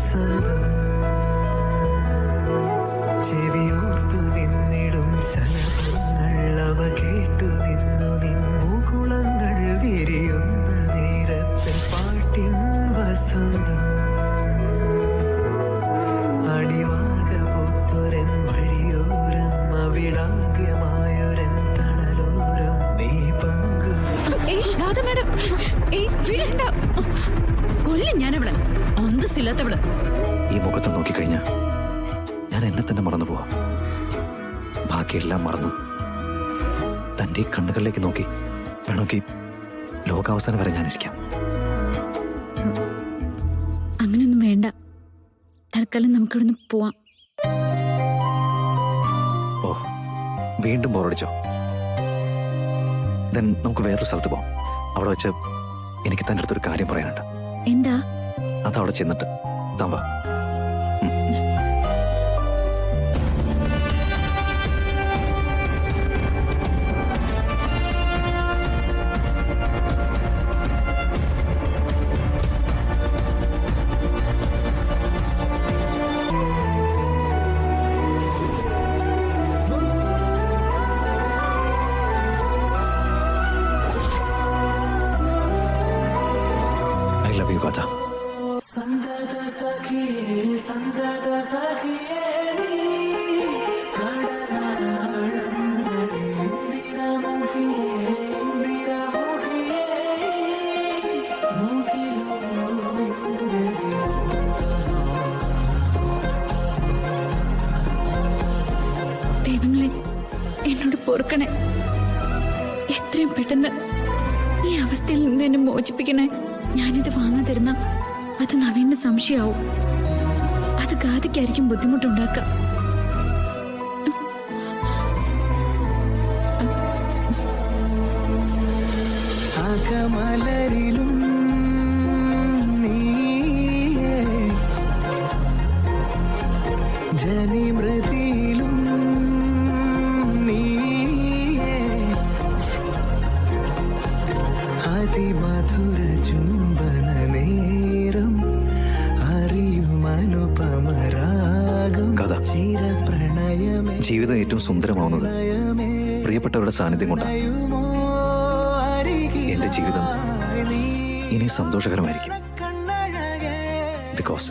വസന്തം ചെവിയോർത്തു നിന്നിടും ശലഭങ്ങൾ അവ കേട്ടു നിന്നു നിന്നുകുളങ്ങൾ വിരിയുന്ന നേരത്തെ പാട്ടിൻ വസന്തം അടിവാകപൂത്തൊരൻ വഴിയോരം അവിടാദ്യമായൊരൻ തണലോരം നീ പങ്കു കൊല്ലും ഞാനവള് അന്തസ്സില്ലാത്തവള്. ഈ മുഖത്ത് നോക്കിക്കഴിഞ്ഞാ ഞാൻ എന്നെ തന്നെ മറന്നു പോവാം. ബാക്കിയെല്ലാം മറന്നു തന്റെ ഈ കണ്ണുകളിലേക്ക് നോക്കി വേണമെങ്കിൽ ലോകാവസാനം വരെ ഞാനിരിക്കാം. അങ്ങനെയൊന്നും വേണ്ട. തൽക്കാലം നമുക്കിവിടുന്ന് പോവാം. ഓ, വീണ്ടും ബോറടിച്ചോ? ദെൻ നമുക്ക് വേറൊരു സ്ഥലത്ത് പോവാം. അവിടെ വെച്ച് എനിക്ക് തന്റെ അടുത്തൊരു കാര്യം പറയാനുണ്ട്. എന്താ? അതവിടെ ചെന്നിട്ട് താൻ വാ. I love you, Gata. സംഗത സഖിയേ സംഗത സഖിയേ നീ കടനാളങ്ങളിൽ ഇന്ദിരാമുഖിയേ ഇന്ദിരാമുഖിയേ മുഖിലോ ദൈവങ്ങളെ എന്നോട് പൊറുക്കണേ. എത്രയും പെട്ടെന്ന് ഈ അവസ്ഥയിൽ നിന്ന് എന്നെ മോചിപ്പിക്കണേ. ഞാനിത് വാങ്ങാതിരുന്ന അത് നവീന് സംശയാവും. അത് ഗാഥയ്ക്കായിരിക്കും ബുദ്ധിമുട്ടുണ്ടാക്കുക. അകമലരിലും നീയേ ജനിമൃതിയിലും നീയേ അതിമധുര ചുംബന നേരം അറിയുമനുപമരാഗം കഥ. ചിരപ്രണയമേ ജീവിതം ഏറ്റവും സുന്ദരമാവുന്നത് പ്രിയപ്പെട്ടവരുടെ സാന്നിധ്യം കൊണ്ടാണ്. എന്റെ ജീവിതം ഇനി സന്തോഷകരമായിരിക്കും. ബിക്കോസ്